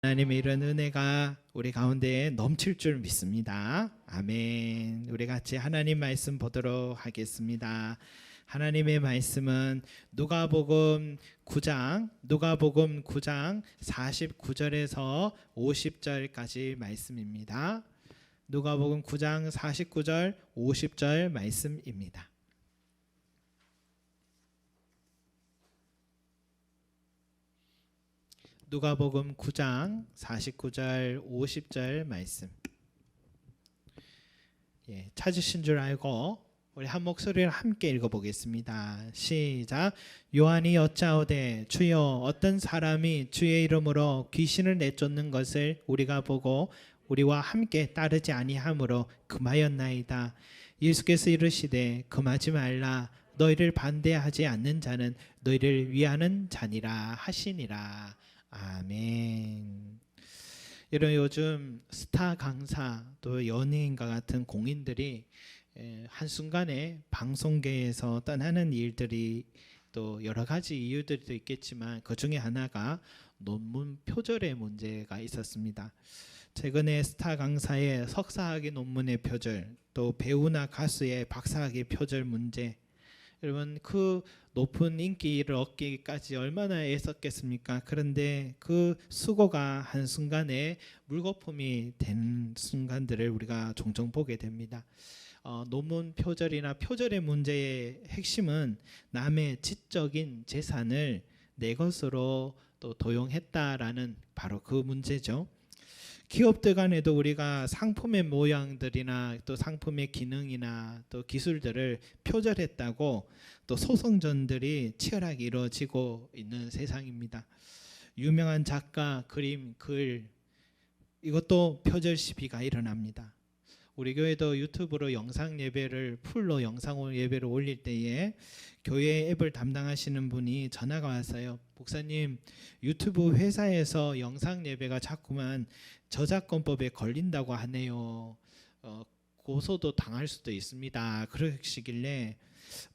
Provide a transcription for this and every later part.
하나님의 이런 은혜가 우리 가운데 넘칠 줄 믿습니다. 아멘. 우리 같이 하나님 말씀 보도록 하겠습니다. 하나님의 말씀은 누가복음 9장 49절에서 50절까지 말씀입니다. 누가복음 9장 49절 50절 말씀입니다. 누가복음 9장 49절 50절 말씀. 찾으신 줄 알고 우리 한 목소리를 함께 읽어보겠습니다. 시작. 요한이 여짜오되 주여 어떤 사람이 주의 이름으로 귀신을 내쫓는 것을 우리가 보고 우리와 함께 따르지 아니하므로 금하였나이다. 예수께서 이르시되 금하지 말라. 너희를 반대하지 않는 자는 너희를 위하는 자니라 하시니라. 아멘. 이런 요즘 스타 강사 또 연예인과 같은 공인들이 한순간에 방송계에서 떠나는 일들이 또 여러 가지 이유들도 있겠지만 그 중에 하나가 논문 표절의 문제가 있었습니다. 최근에 스타 강사의 석사학위 논문의 표절, 또 배우나 가수의 박사학위 표절 문제, 여러분 그 높은 인기를 얻기까지 얼마나 애썼겠습니까? 그런데 그 수고가 한순간에 물거품이 된 순간들을 우리가 종종 보게 됩니다. 논문 표절이나 표절의 문제의 핵심은 남의 지적인 재산을 내 것으로 또 도용했다라는 바로 그 문제죠. 기업들 간에도 우리가 상품의 모양들이나 또 상품의 기능이나 또 기술들을 표절했다고 또 소송전들이 치열하게 이루어지고 있는 세상입니다. 유명한 작가, 그림, 글 이것도 표절 시비가 일어납니다. 우리 교회도 유튜브로 영상 예배를 풀로 영상 예배를 올릴 때에 교회 앱을 담당하시는 분이 전화가 왔어요. 목사님, 유튜브 회사에서 영상 예배가 자꾸만 저작권법에 걸린다고 하네요. 고소도 당할 수도 있습니다. 그러시길래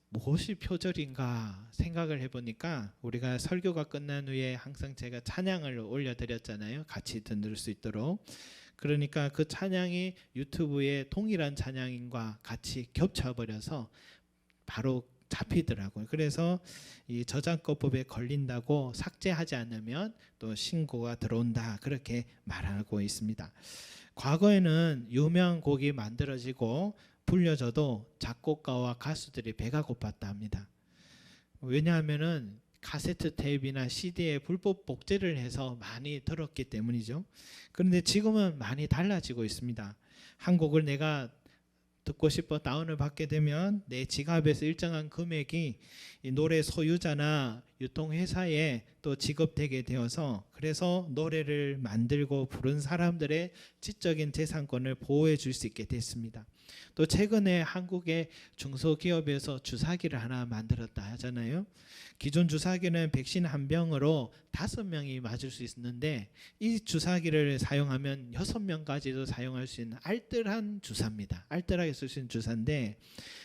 무엇이 표절인가 생각을 해보니까 우리가 설교가 끝난 후에 항상 제가 찬양을 올려드렸잖아요. 같이 들을 수 있도록. 그러니까 그 찬양이 유튜브에 동일한 찬양인과 같이 겹쳐버려서 바로 잡히더라고요. 그래서 이 저작권법에 걸린다고 삭제하지 않으면 또 신고가 들어온다, 그렇게 말하고 있습니다. 과거에는 유명한 곡이 만들어지고 불려져도 작곡가와 가수들이 배가 고팠다 합니다. 왜냐하면은 카세트 테이프나 CD에 불법 복제를 해서 많이 들었기 때문이죠. 그런데 지금은 많이 달라지고 있습니다. 한 곡을 내가 듣고 싶어 다운을 받게 되면 내 지갑에서 일정한 금액이 이 노래 소유자나 유통회사에 또 지급되게 되어서, 그래서 노래를 만들고 부른 사람들의 지적인 재산권을 보호해 줄 수 있게 됐습니다. 또 최근에 한국의 중소기업에서 주사기를 하나 만들었다 하잖아요. 기존 주사기는 백신 한 병으로 5명이 맞을 수 있었는데 이 주사기를 사용하면 6명까지도 사용할 수 있는 알뜰한 주사입니다. 알뜰하게 쓸 수 있는 주사인데,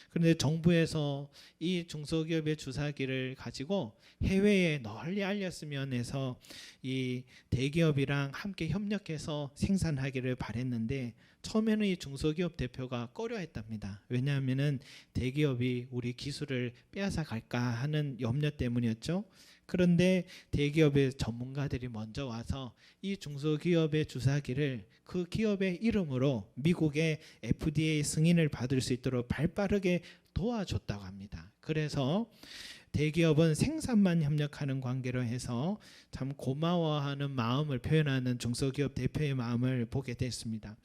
그런데 정부에서 이 중소기업의 주사기를 가지고 해외에 널리 알렸으면 해서 이 대기업이랑 함께 협력해서 생산하기를 바랬는데 처음에는 이 중소기업 대표가 꺼려했답니다. 왜냐하면은 대기업이 우리 기술을 빼앗아 갈까 하는 염려 때문이었죠. 그런데 대기업의 전문가들이 먼저 와서 이 중소기업의 주사기를 그 기업의 이름으로 미국의 FDA 승인을 받을 수 있도록 발빠르게 도와줬다고 합니다. 그래서 대기업은 생산만 협력하는 관계로 해서 참 고마워하는 마음을 표현하는 중소기업 대표의 마음을 보게 됐습니다.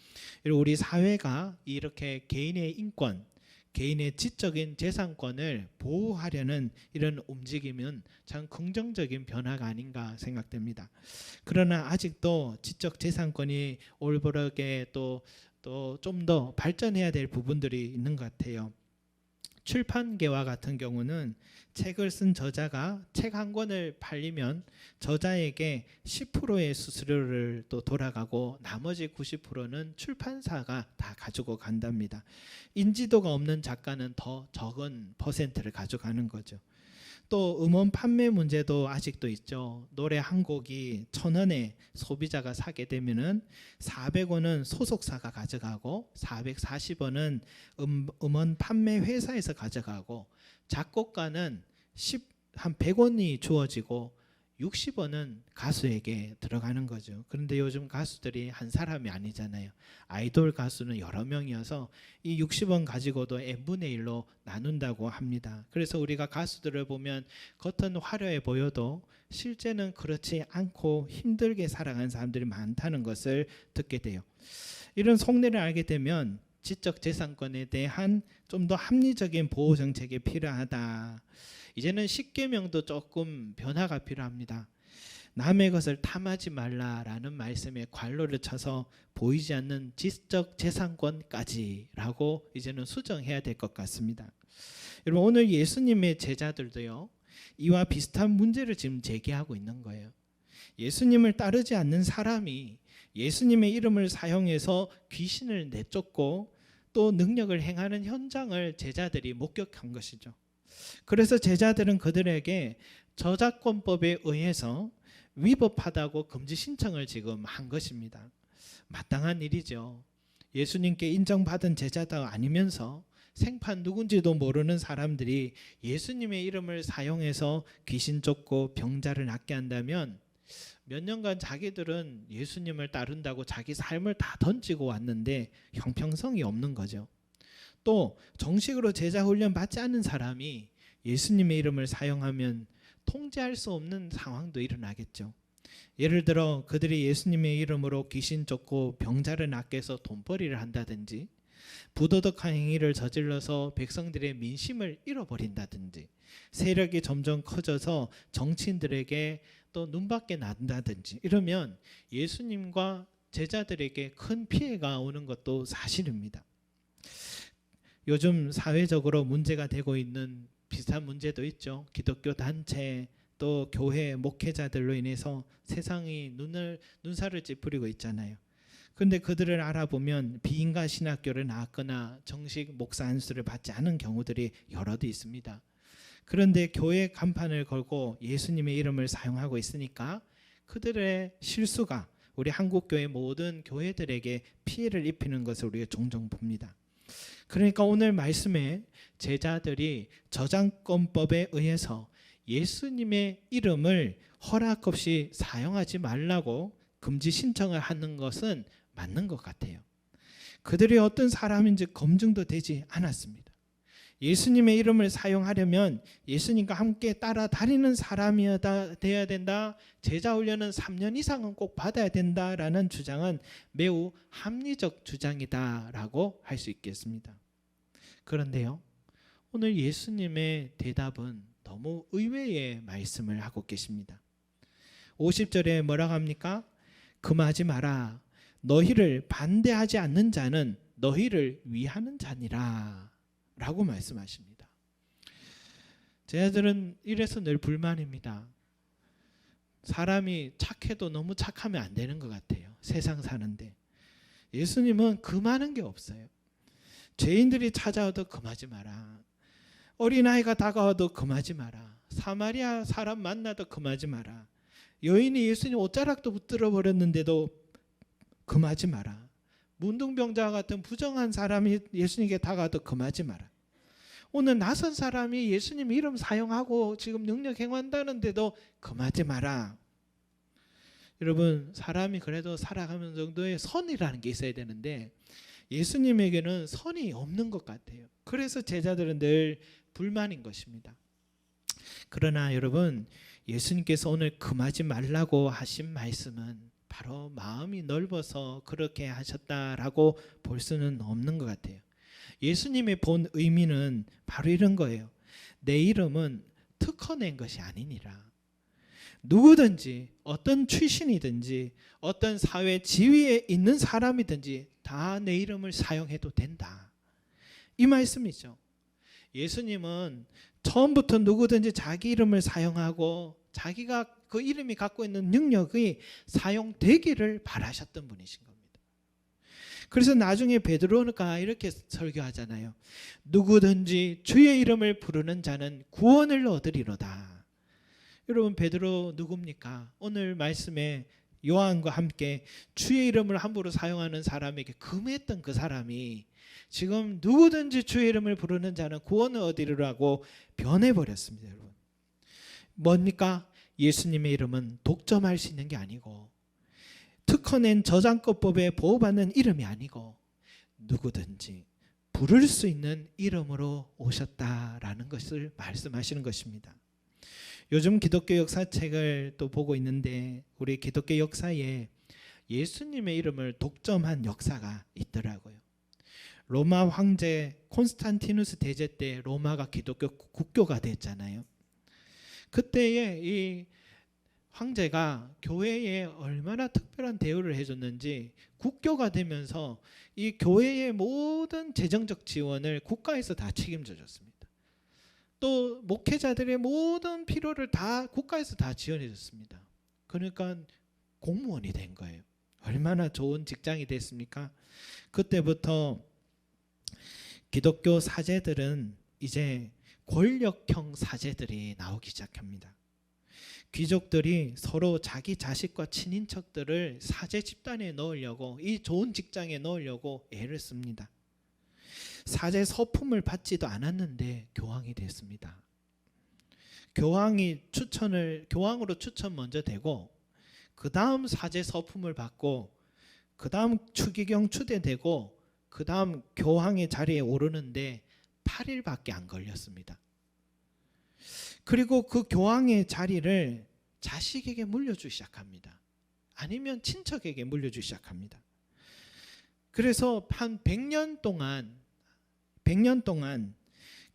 우리 사회가 이렇게 개인의 인권, 개인의 지적인 재산권을 보호하려는 이런 움직임은 참 긍정적인 변화가 아닌가 생각됩니다. 그러나 아직도 지적 재산권이 올바르게 또 좀 더 발전해야 될 부분들이 있는 것 같아요. 출판계와 같은 경우는 책을 쓴 저자가 책 한 권을 팔리면 저자에게 10%의 수수료를 또 돌아가고 나머지 90%는 출판사가 다 가지고 간답니다. 인지도가 없는 작가는 더 적은 퍼센트를 가져가는 거죠. 또 음원 판매 문제도 아직도 있죠. 노래 한 곡이 1,000원에 소비자가 사게 되면은 400원은 소속사가 가져가고 440원은 음원 판매 회사에서 가져가고 작곡가는 한 100원이 주어지고 60원은 가수에게 들어가는 거죠. 그런데 요즘 가수들이 한 사람이 아니잖아요. 아이돌 가수는 여러 명이어서 이 60원 가지고도 n분의 1로 나눈다고 합니다. 그래서 우리가 가수들을 보면 겉은 화려해 보여도 실제는 그렇지 않고 힘들게 살아가는 사람들이 많다는 것을 듣게 돼요. 이런 속내를 알게 되면 지적재산권에 대한 좀 더 합리적인 보호 정책이 필요하다. 이제는 10계명도 조금 변화가 필요합니다. 남의 것을 탐하지 말라라는 말씀에 괄호를 쳐서 보이지 않는 지적재산권까지라고 이제는 수정해야 될 것 같습니다. 여러분, 오늘 예수님의 제자들도요, 이와 비슷한 문제를 지금 제기하고 있는 거예요. 예수님을 따르지 않는 사람이 예수님의 이름을 사용해서 귀신을 내쫓고 또 능력을 행하는 현장을 제자들이 목격한 것이죠. 그래서 제자들은 그들에게 저작권법에 의해서 위법하다고 금지 신청을 지금 한 것입니다. 마땅한 일이죠. 예수님께 인정받은 제자가 아니면서 생판 누군지도 모르는 사람들이 예수님의 이름을 사용해서 귀신 쫓고 병자를 낫게 한다면 몇 년간 자기들은 예수님을 따른다고 자기 삶을 다 던지고 왔는데 형평성이 없는 거죠. 또 정식으로 제자 훈련 받지 않은 사람이 예수님의 이름을 사용하면 통제할 수 없는 상황도 일어나겠죠. 예를 들어 그들이 예수님의 이름으로 귀신 쫓고 병자를 낫게 해서 돈벌이를 한다든지 부도덕한 행위를 저질러서 백성들의 민심을 잃어버린다든지 세력이 점점 커져서 정치인들에게 또 눈밖에 난다든지 이러면 예수님과 제자들에게 큰 피해가 오는 것도 사실입니다. 요즘 사회적으로 문제가 되고 있는 비슷한 문제도 있죠. 기독교 단체 또 교회 목회자들로 인해서 세상이 눈살을 찌푸리고 있잖아요. 그런데 그들을 알아보면 비인가 신학교를 나왔거나 정식 목사 안수를 받지 않은 경우들이 여럿이 있습니다. 그런데 교회 간판을 걸고 예수님의 이름을 사용하고 있으니까 그들의 실수가 우리 한국교회 모든 교회들에게 피해를 입히는 것을 우리가 종종 봅니다. 그러니까 오늘 말씀에 제자들이 저작권법에 의해서 예수님의 이름을 허락 없이 사용하지 말라고 금지 신청을 하는 것은 맞는 것 같아요. 그들이 어떤 사람인지 검증도 되지 않았습니다. 예수님의 이름을 사용하려면 예수님과 함께 따라다니는 사람이어야 된다. 제자 훈련은 3년 이상은 꼭 받아야 된다라는 주장은 매우 합리적 주장이다라고 할 수 있겠습니다. 그런데요, 오늘 예수님의 대답은 너무 의외의 말씀을 하고 계십니다. 50절에 뭐라고 합니까? 금하지 마라. 너희를 반대하지 않는 자는 너희를 위하는 자니라 라고 말씀하십니다. 제자들은 이래서 늘 불만입니다. 사람이 착해도 너무 착하면 안 되는 것 같아요. 세상 사는데. 예수님은 금하는 게 없어요. 죄인들이 찾아와도 금하지 마라. 어린아이가 다가와도 금하지 마라. 사마리아 사람 만나도 금하지 마라. 여인이 예수님 옷자락도 붙들어 버렸는데도 금하지 마라. 문둥병자 같은 부정한 사람이 예수님께 다가와도 금하지 마라. 오늘 낯선 사람이 예수님 이름 사용하고 지금 능력 행한다는데도 금하지 마라. 여러분, 사람이 그래도 살아가는 정도의 선이라는 게 있어야 되는데 예수님에게는 선이 없는 것 같아요. 그래서 제자들은 늘 불만인 것입니다. 그러나 여러분, 예수님께서 오늘 금하지 말라고 하신 말씀은 바로 마음이 넓어서 그렇게 하셨다라고 볼 수는 없는 것 같아요. 예수님의 본 의미는 바로 이런 거예요. 내 이름은 특허낸 것이 아니니라. 누구든지 어떤 출신이든지 어떤 사회 지위에 있는 사람이든지 다 내 이름을 사용해도 된다. 이 말씀이죠. 예수님은 처음부터 누구든지 자기 이름을 사용하고 자기가 그 이름이 갖고 있는 능력이 사용되기를 바라셨던 분이신 겁니다. 그래서 나중에 베드로가 이렇게 설교하잖아요. 누구든지 주의 이름을 부르는 자는 구원을 얻으리로다. 여러분, 베드로 누굽니까? 오늘 말씀에 요한과 함께 주의 이름을 함부로 사용하는 사람에게 금했던 그 사람이 지금 누구든지 주의 이름을 부르는 자는 구원을 얻으리라고 변해버렸습니다. 여러분, 뭡니까? 예수님의 이름은 독점할 수 있는 게 아니고 특허낸 저작권법에 보호받는 이름이 아니고 누구든지 부를 수 있는 이름으로 오셨다라는 것을 말씀하시는 것입니다. 요즘 기독교 역사책을 또 보고 있는데 우리 기독교 역사에 예수님의 이름을 독점한 역사가 있더라고요. 로마 황제 콘스탄티누스 대제 때 로마가 기독교 국교가 됐잖아요. 그때에 이 황제가 교회에 얼마나 특별한 대우를 해줬는지 국교가 되면서 이 교회의 모든 재정적 지원을 국가에서 다 책임져 줬습니다. 또 목회자들의 모든 필요를 다 국가에서 다 지원해 줬습니다. 그러니까 공무원이 된 거예요. 얼마나 좋은 직장이 됐습니까? 그때부터 기독교 사제들은 이제 권력형 사제들이 나오기 시작합니다. 귀족들이 서로 자기 자식과 친인척들을 사제 집단에 넣으려고, 이 좋은 직장에 넣으려고 애를 씁니다. 사제 서품을 받지도 않았는데 교황이 됐습니다. 교황으로 추천 먼저 되고 그 다음 사제 서품을 받고 그 다음 추기경 추대되고 그 다음 교황의 자리에 오르는데 8일밖에 안 걸렸습니다. 그리고 그 교황의 자리를 자식에게 물려주기 시작합니다. 아니면 친척에게 물려주기 시작합니다. 그래서 한 100년 동안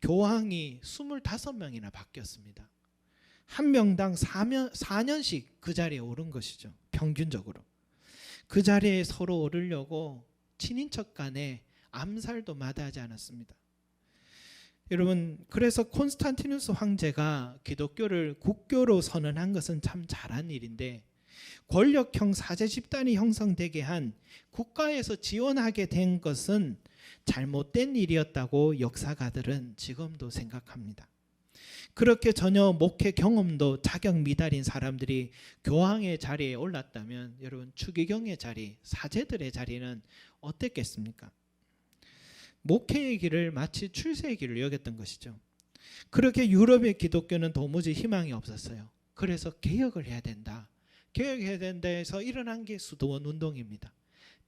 교황이 25명이나 바뀌었습니다. 한 명당 4년씩 그 자리에 오른 것이죠. 평균적으로. 그 자리에 서로 오르려고 친인척 간에 암살도 마다하지 않았습니다. 여러분, 그래서 콘스탄티누스 황제가 기독교를 국교로 선언한 것은 참 잘한 일인데 권력형 사제 집단이 형성되게 한 국가에서 지원하게 된 것은 잘못된 일이었다고 역사가들은 지금도 생각합니다. 그렇게 전혀 목회 경험도 자격 미달인 사람들이 교황의 자리에 올랐다면 여러분, 추기경의 자리, 사제들의 자리는 어땠겠습니까? 목회의 길을 마치 출세의 길을 여겼던 것이죠. 그렇게 유럽의 기독교는 도무지 희망이 없었어요. 그래서 개혁을 해야 된다. 개혁해야 된다 해서 일어난 게 수도원 운동입니다.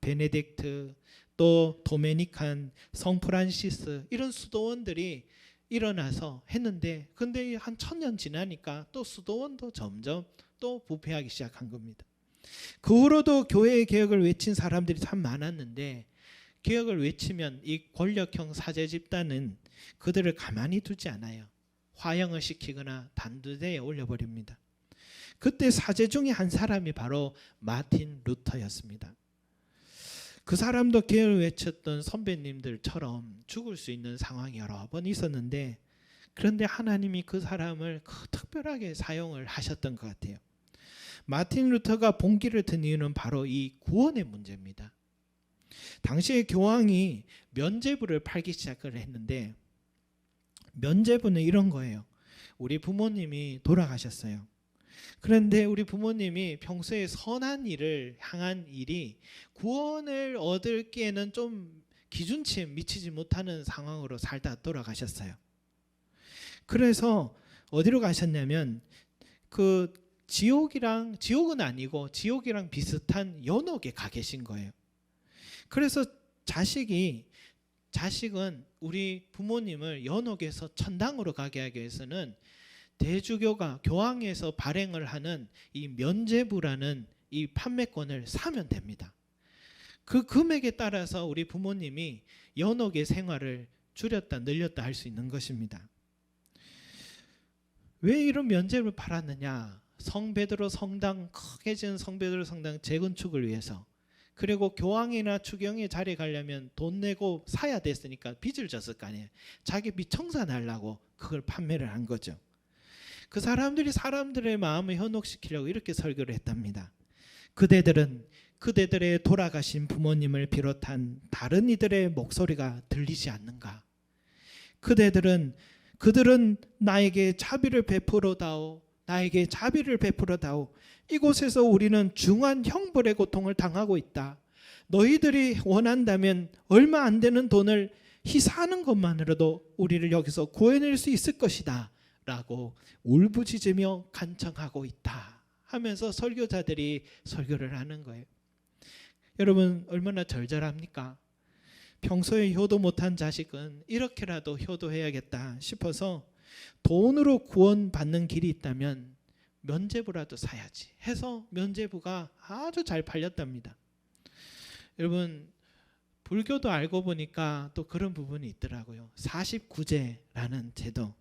베네딕트, 또 도메니칸, 성 프란시스, 이런 수도원들이 일어나서 했는데, 근데 한 1000년 지나니까 또 수도원도 점점 또 부패하기 시작한 겁니다. 그 후로도 교회의 개혁을 외친 사람들이 참 많았는데 개혁을 외치면 이 권력형 사제 집단은 그들을 가만히 두지 않아요. 화형을 시키거나 단두대에 올려버립니다. 그때 사제 중에 한 사람이 바로 마틴 루터였습니다. 그 사람도 개혁을 외쳤던 선배님들처럼 죽을 수 있는 상황이 여러 번 있었는데, 그런데 하나님이 그 사람을 특별하게 사용을 하셨던 것 같아요. 마틴 루터가 본기를 든 이유는 바로 이 구원의 문제입니다. 당시에 교황이 면죄부를 팔기 시작을 했는데, 면죄부는 이런 거예요. 우리 부모님이 돌아가셨어요. 그런데 우리 부모님이 평소에 선한 일을 향한 일이 구원을 얻을기에는 좀 기준치에 미치지 못하는 상황으로 살다 돌아가셨어요. 그래서 어디로 가셨냐면 그 지옥은 아니고 지옥이랑 비슷한 연옥에 가 계신 거예요. 그래서 자식은 우리 부모님을 연옥에서 천당으로 가게 하기 위해서는 대주교가 교황에서 발행을 하는 이 면죄부라는 이 판매권을 사면 됩니다. 그 금액에 따라서 우리 부모님이 연옥의 생활을 줄였다 늘렸다 할 수 있는 것입니다. 왜 이런 면죄부를 팔았느냐? 성베드로 성당, 크게 지은 성베드로 성당 재건축을 위해서, 그리고 교황이나 추경의 자리에 가려면 돈 내고 사야 됐으니까 빚을 졌을 거 아니에요. 자기 빚 청산하려고 그걸 판매를 한 거죠. 그 사람들이 사람들의 마음을 현혹시키려고 이렇게 설교를 했답니다. 그대들은 그대들의 돌아가신 부모님을 비롯한 다른 이들의 목소리가 들리지 않는가? 그들은 나에게 자비를 베풀어다오, 나에게 자비를 베풀어다오. 이곳에서 우리는 중한 형벌의 고통을 당하고 있다. 너희들이 원한다면 얼마 안 되는 돈을 희사하는 것만으로도 우리를 여기서 구해낼 수 있을 것이다 라고 울부짖으며 간청하고 있다 하면서 설교자들이 설교를 하는 거예요. 여러분, 얼마나 절절합니까? 평소에 효도 못한 자식은 이렇게라도 효도해야겠다 싶어서 돈으로 구원받는 길이 있다면 면죄부라도 사야지 해서 면죄부가 아주 잘 팔렸답니다. 여러분, 불교도 알고 보니까 또 그런 부분이 있더라고요. 49제라는 제도.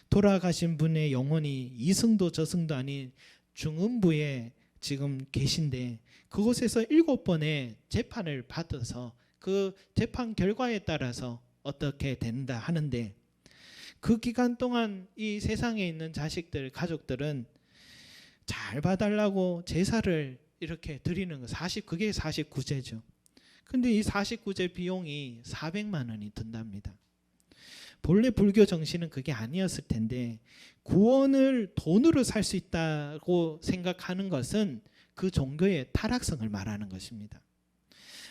돌아가신 분의 영혼이 이승도 저승도 아닌 중음부에 지금 계신데 그곳에서 7번의 재판을 받아서 그 재판 결과에 따라서 어떻게 된다 하는데, 그 기간 동안 이 세상에 있는 자식들, 가족들은 잘 봐달라고 제사를 이렇게 드리는 거, 그게 49제죠. 근데 이 49제 비용이 400만 원이 든답니다. 본래 불교 정신은 그게 아니었을 텐데 구원을 돈으로 살 수 있다고 생각하는 것은 그 종교의 타락성을 말하는 것입니다.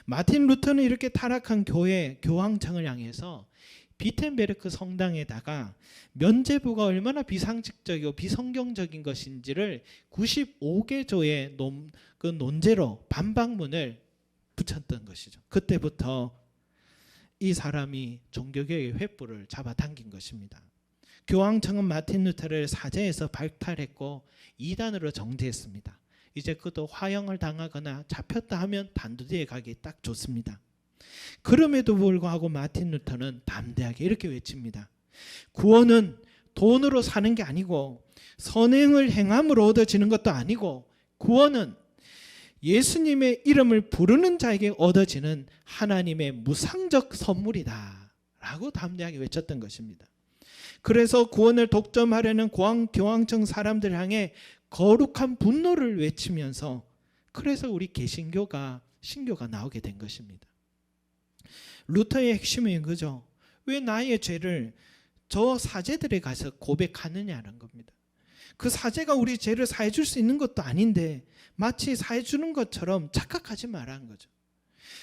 마틴 루터는 이렇게 타락한 교황청을 향해서 비텐베르크 성당에다가 면죄부가 얼마나 비상식적이고 비성경적인 것인지를 95개조의 그 논제로 반박문을 붙였던 것이죠. 그때부터 이 사람이 종교개혁의 횃불을 잡아당긴 것입니다. 교황청은 마틴 루터를 사제에서 박탈했고 이단으로 정죄했습니다. 이제 그도 화형을 당하거나 잡혔다 하면 단두대에 가기 딱 좋습니다. 그럼에도 불구하고 마틴 루터는 담대하게 이렇게 외칩니다. 구원은 돈으로 사는 게 아니고 선행을 행함으로 얻어지는 것도 아니고 구원은 예수님의 이름을 부르는 자에게 얻어지는 하나님의 무상적 선물이다 라고 담대하게 외쳤던 것입니다. 그래서 구원을 독점하려는 교황청 사람들 향해 거룩한 분노를 외치면서 그래서 우리 개신교가 신교가 나오게 된 것입니다. 루터의 핵심은 그죠? 왜 나의 죄를 저 사제들에 가서 고백하느냐는 겁니다. 그 사제가 우리 죄를 사해줄 수 있는 것도 아닌데 마치 사해주는 것처럼 착각하지 말라는 거죠.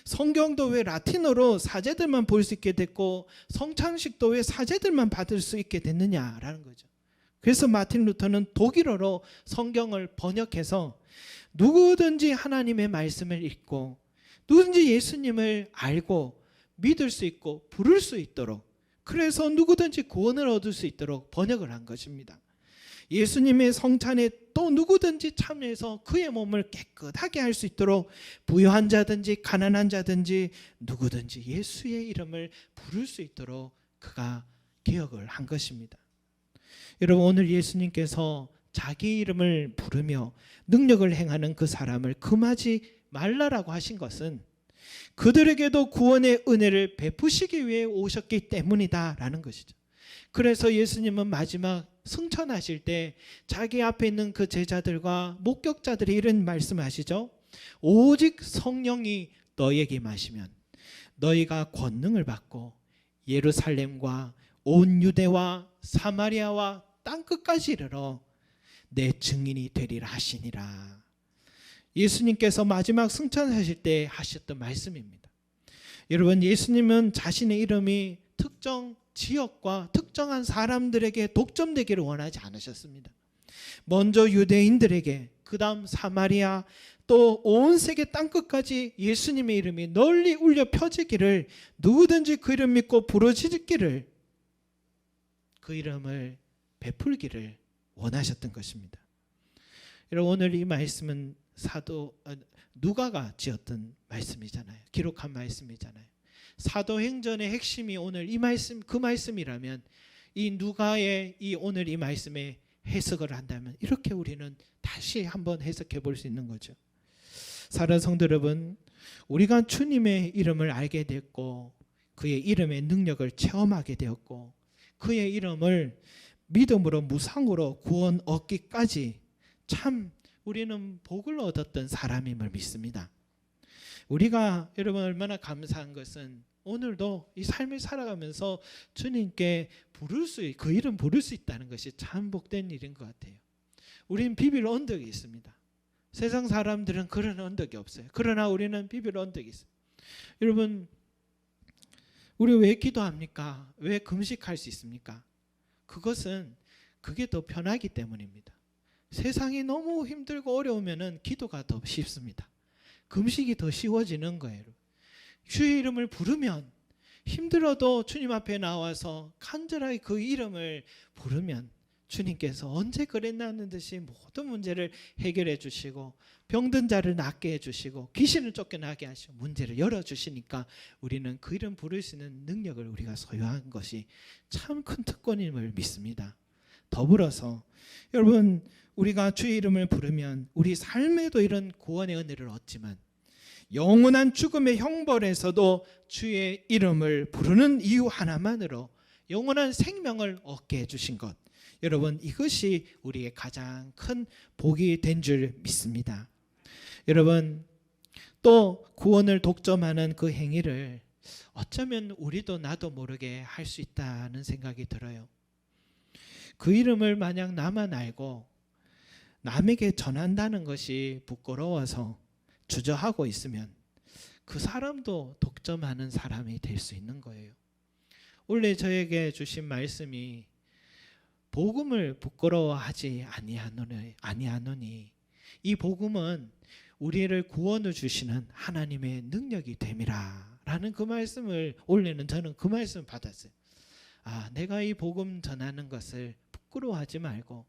성경도 왜 라틴어로 사제들만 볼 수 있게 됐고 성찬식도 왜 사제들만 받을 수 있게 됐느냐라는 거죠. 그래서 마틴 루터는 독일어로 성경을 번역해서 누구든지 하나님의 말씀을 읽고 누구든지 예수님을 알고 믿을 수 있고 부를 수 있도록, 그래서 누구든지 구원을 얻을 수 있도록 번역을 한 것입니다. 예수님의 성찬에 또 누구든지 참여해서 그의 몸을 깨끗하게 할 수 있도록 부유한 자든지 가난한 자든지 누구든지 예수의 이름을 부를 수 있도록 그가 개혁을 한 것입니다. 여러분, 오늘 예수님께서 자기 이름을 부르며 능력을 행하는 그 사람을 금하지 말라라고 하신 것은 그들에게도 구원의 은혜를 베푸시기 위해 오셨기 때문이다라는 것이죠. 그래서 예수님은 마지막 승천하실 때 자기 앞에 있는 그 제자들과 목격자들이 이런 말씀하시죠. 오직 성령이 너희에게 임하시면 너희가 권능을 받고 예루살렘과 온 유대와 사마리아와 땅끝까지 이르러 내 증인이 되리라 하시니라. 예수님께서 마지막 승천하실 때 하셨던 말씀입니다. 여러분, 예수님은 자신의 이름이 특정 지역과 특정한 사람들에게 독점되기를 원하지 않으셨습니다. 먼저 유대인들에게, 그 다음 사마리아, 또 온 세계 땅끝까지 예수님의 이름이 널리 울려 펴지기를, 누구든지 그 이름 믿고 부르짖기를, 그 이름을 베풀기를 원하셨던 것입니다. 여러분, 오늘 이 말씀은 사도 누가가 지었던 말씀이잖아요. 기록한 말씀이잖아요. 사도행전의 핵심이 오늘 이 말씀, 그 말씀이라면 이 누가의 이 오늘 이 말씀에 해석을 한다면 이렇게 우리는 다시 한번 해석해 볼 수 있는 거죠. 사랑하는 성도 여러분, 우리가 주님의 이름을 알게 됐고 그의 이름의 능력을 체험하게 되었고 그의 이름을 믿음으로 무상으로 구원 얻기까지 참 우리는 복을 얻었던 사람임을 믿습니다. 우리가 여러분 얼마나 감사한 것은 오늘도 이 삶을 살아가면서 주님께 그 이름 부를 수 있다는 것이 참 복된 일인 것 같아요. 우리는 비빌 언덕이 있습니다. 세상 사람들은 그런 언덕이 없어요. 그러나 우리는 비빌 언덕이 있어요. 여러분, 우리 왜 기도합니까? 왜 금식할 수 있습니까? 그게 더 편하기 때문입니다. 세상이 너무 힘들고 어려우면 기도가 더 쉽습니다. 금식이 더 쉬워지는 거예요. 주의 이름을 부르면, 힘들어도 주님 앞에 나와서 간절하게 그 이름을 부르면 주님께서 언제 그랬나는 듯이 모든 문제를 해결해 주시고, 병든 자를 낫게 해주시고, 귀신을 쫓겨나게 하시고, 문제를 열어주시니까 우리는 그 이름 부를 수 있는 능력을 우리가 소유한 것이 참 큰 특권임을 믿습니다. 더불어서 여러분, 우리가 주의 이름을 부르면 우리 삶에도 이런 구원의 은혜를 얻지만 영원한 죽음의 형벌에서도 주의 이름을 부르는 이유 하나만으로 영원한 생명을 얻게 해주신 것, 여러분, 이것이 우리의 가장 큰 복이 된 줄 믿습니다. 여러분, 또 구원을 독점하는 그 행위를 어쩌면 우리도 나도 모르게 할 수 있다는 생각이 들어요. 그 이름을 만약 나만 알고 남에게 전한다는 것이 부끄러워서 주저하고 있으면 그 사람도 독점하는 사람이 될 수 있는 거예요. 원래 저에게 주신 말씀이 복음을 부끄러워하지 아니하노니 이 복음은 우리를 구원을 주시는 하나님의 능력이 됨이라 라는 그 말씀을, 원래는 저는 그 말씀을 받았어요. 내가 이 복음 전하는 것을 부끄러워하지 말고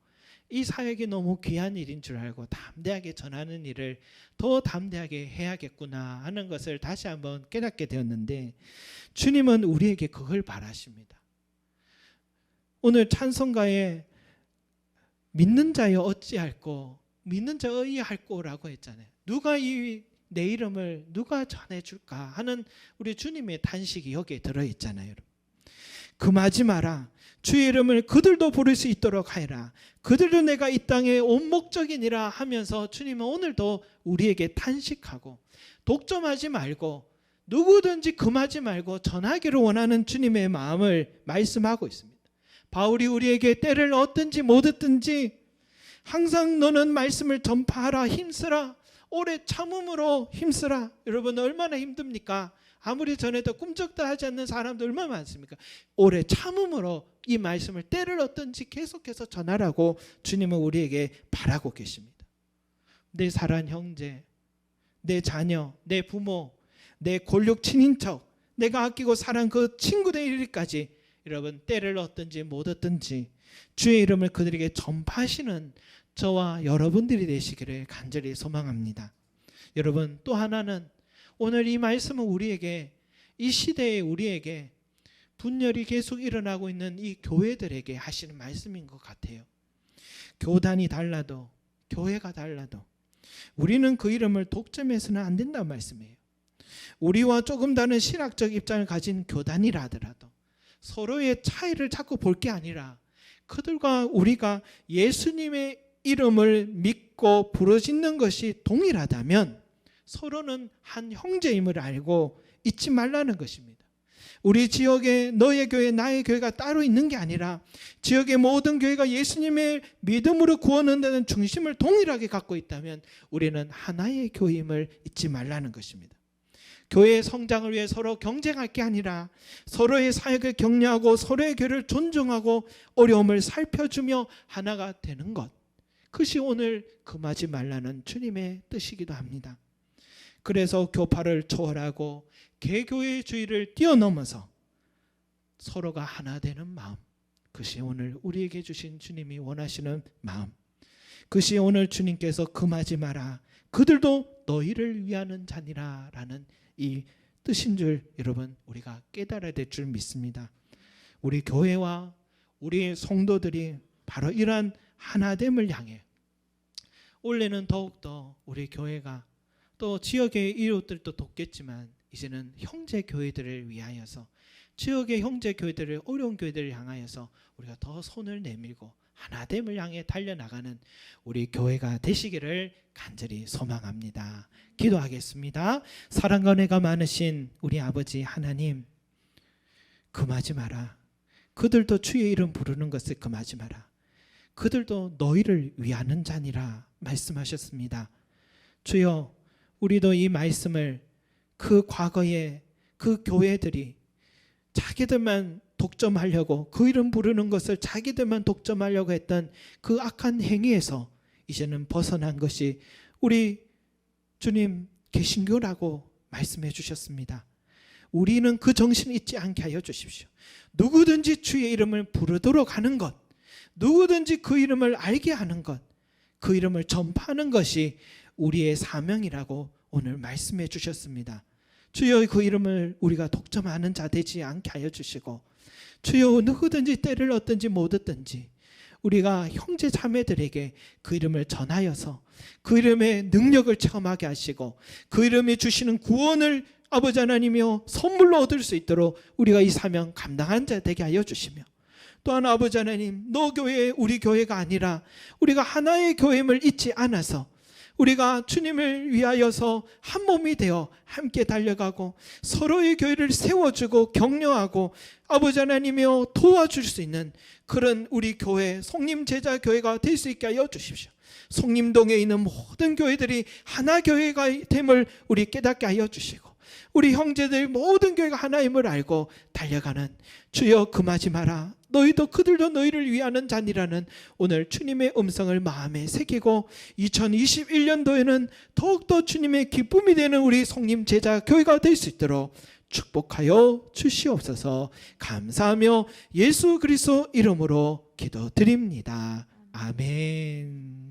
이 사역이 너무 귀한 일인 줄 알고 담대하게 전하는 일을 더 담대하게 해야겠구나 하는 것을 다시 한번 깨닫게 되었는데, 주님은 우리에게 그걸 바라십니다. 오늘 찬송가에 믿는 자여 어찌할꼬, 믿는 자 의할꼬라고 했잖아요. 누가 내 이름을 누가 전해줄까 하는 우리 주님의 탄식이 여기에 들어있잖아요. 금하지 마라. 주의 이름을 그들도 부를 수 있도록 하여라. 그들도 내가 이 땅의 온 목적이니라 하면서 주님은 오늘도 우리에게 탄식하고, 독점하지 말고 누구든지 금하지 말고 전하기를 원하는 주님의 마음을 말씀하고 있습니다. 바울이 우리에게 때를 얻든지 못 얻든지 항상 너는 말씀을 전파하라, 힘쓰라, 오래 참음으로 힘쓰라. 여러분, 얼마나 힘듭니까? 아무리 전에도 꿈쩍도 하지 않는 사람도 얼마나 많습니까? 오래 참음으로 이 말씀을 때를 얻든지 계속해서 전하라고 주님은 우리에게 바라고 계십니다. 내 사랑 형제, 내 자녀, 내 부모, 내 골육 친인척, 내가 아끼고 사랑하는 그 친구들 이르기까지 여러분, 때를 얻든지 못 얻든지 주의 이름을 그들에게 전파하시는 저와 여러분들이 되시기를 간절히 소망합니다. 여러분, 또 하나는 오늘 이 말씀은 우리에게, 이 시대에 우리에게 분열이 계속 일어나고 있는 이 교회들에게 하시는 말씀인 것 같아요. 교단이 달라도, 교회가 달라도 우리는 그 이름을 독점해서는 안 된다는 말씀이에요. 우리와 조금 다른 신학적 입장을 가진 교단이라 하더라도 서로의 차이를 자꾸 볼 게 아니라 그들과 우리가 예수님의 이름을 믿고 부르짖는 것이 동일하다면 서로는 한 형제임을 알고 잊지 말라는 것입니다. 우리 지역에 너의 교회, 나의 교회가 따로 있는 게 아니라 지역의 모든 교회가 예수님의 믿음으로 구원한다는 중심을 동일하게 갖고 있다면 우리는 하나의 교회임을 잊지 말라는 것입니다. 교회의 성장을 위해 서로 경쟁할 게 아니라 서로의 사역을 격려하고 서로의 교회를 존중하고 어려움을 살펴주며 하나가 되는 것, 그것이 오늘 금하지 말라는 주님의 뜻이기도 합니다. 그래서 교파를 초월하고 개교회주의를 뛰어넘어서 서로가 하나 되는 마음, 그것이 오늘 우리에게 주신 주님이 원하시는 마음, 그것이 오늘 주님께서 금하지 마라, 그들도 너희를 위하는 자니라 라는 이 뜻인 줄 여러분, 우리가 깨달아야 될 줄 믿습니다. 우리 교회와 우리 성도들이 바로 이러한 하나됨을 향해, 원래는 더욱더 우리 교회가 또 지역의 이웃들도 돕겠지만 이제는 형제 교회들을 위하여서, 지역의 형제 교회들을, 어려운 교회들을 향하여서 우리가 더 손을 내밀고 하나됨을 향해 달려나가는 우리 교회가 되시기를 간절히 소망합니다. 기도하겠습니다. 사랑과 은혜가 많으신 우리 아버지 하나님, 금하지 마라. 그들도 주의 이름 부르는 것을 금하지 마라. 그들도 너희를 위하는 자니라 말씀하셨습니다. 주여, 우리도 이 말씀을 그 과거에 그 교회들이 자기들만 독점하려고, 그 이름 부르는 것을 자기들만 독점하려고 했던 그 악한 행위에서 이제는 벗어난 것이 우리 주님 개신교라고 말씀해 주셨습니다. 우리는 그 정신 잊지 않게 하여 주십시오. 누구든지 주의 이름을 부르도록 하는 것, 누구든지 그 이름을 알게 하는 것, 그 이름을 전파하는 것이 우리의 사명이라고 오늘 말씀해 주셨습니다. 주여, 그 이름을 우리가 독점하는 자 되지 않게 하여 주시고, 주여, 누구든지 때를 얻든지 못 얻든지 우리가 형제 자매들에게 그 이름을 전하여서 그 이름의 능력을 체험하게 하시고, 그 이름이 주시는 구원을 아버지 하나님이여 선물로 얻을 수 있도록 우리가 이 사명 감당한 자 되게 하여 주시며, 또한 아버지 하나님, 너 교회 우리 교회가 아니라 우리가 하나의 교회임을 잊지 않아서 우리가 주님을 위하여서 한 몸이 되어 함께 달려가고 서로의 교회를 세워주고 격려하고 아버지 하나님이여 도와줄 수 있는 그런 우리 교회, 성림 제자 교회가 될 수 있게 하여 주십시오. 성림동에 있는 모든 교회들이 하나 교회가 됨을 우리 깨닫게 하여 주시고, 우리 형제들 모든 교회가 하나임을 알고 달려가는, 주여 금하지 마라, 너희도 그들도 너희를 위하는 자니라는 오늘 주님의 음성을 마음에 새기고 2021년도에는 더욱더 주님의 기쁨이 되는 우리 성림 제자 교회가 될 수 있도록 축복하여 주시옵소서. 감사하며 예수 그리스도 이름으로 기도드립니다. 아멘.